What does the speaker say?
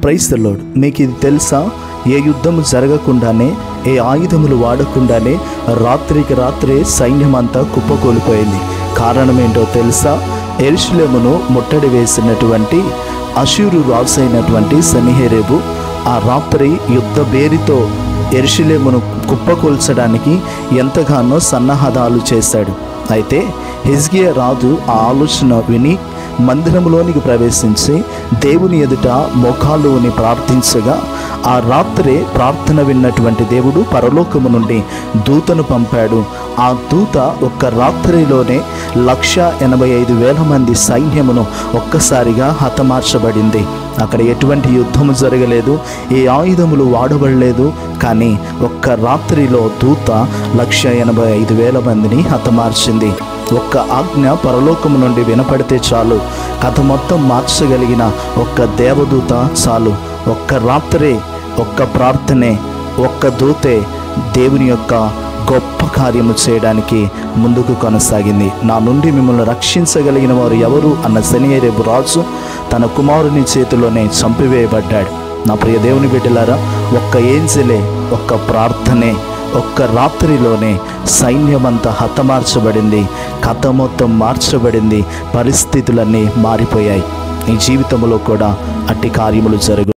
Praise the lord. మీకు ఇది తెలుసా? ఏ యుద్ధము జరగకుండానే, ఏ ఆయుధములు వాడకుండానే రాత్రికి రాత్రే సైన్యం అంతా కుప్పకూలిపోయింది. కారణం ఏంటో తెలుసా? యెరూషలేమును ముట్టడి వేసినటువంటి అష్షూరు రాజు అయినటువంటి సన్హెరీబు ఆ రాత్రి యుద్ధ బేరితో యెరూషలేమును కుప్పకూల్చడానికి ఎంతగానో సన్నాహాలు చేశాడు. అయితే హిజ్కియా రాజు ఆ ఆలోచన విని మందిరంలోనికి ప్రవేశించి దేవుని ఎదుట మోకాళ్ళుని ప్రార్థించగా ఆ రాత్రే ప్రార్థన విన్నటువంటి దేవుడు పరలోకము నుండి దూతను పంపాడు. ఆ దూత ఒక్క రాత్రిలోనే 185,000 మంది సైన్యమును ఒక్కసారిగా హతమార్చబడింది. అక్కడ ఎటువంటి యుద్ధము జరగలేదు, ఏ ఆయుధములు వాడబడలేదు. కానీ ఒక్క రాత్రిలో దూత 185,000 మందిని హతమార్చింది. ఒక్క ఆజ్ఞ పరలోకము నుండి వినపడితే చాలు, కథ మొత్తం మార్చగలిగిన ఒక్క దేవదూత చాలు. ఒక్క రాత్రే, ఒక్క ప్రార్థనే, ఒక్క దూతే దేవుని యొక్క గొప్ప కార్యము చేయడానికి ముందుకు కొనసాగింది. నా నుండి మిమ్మల్ని రక్షించగలిగిన వారు ఎవరు అన్న సన్హెరీబు రాజు తన కుమారుని చేతిలోనే చంపివేయబడ్డాడు. నా ప్రియ దేవుని బిడ్డలారా, ఒక్క ఏంజలే, ఒక్క ప్రార్థనే, ఒక్క రాత్రిలోనే సైన్యమంతా హతమార్చబడింది. కథ మొత్తం మార్చబడింది. పరిస్థితులన్నీ మారిపోయాయి. నీ జీవితంలో కూడా అట్టి కార్యములు జరుగు.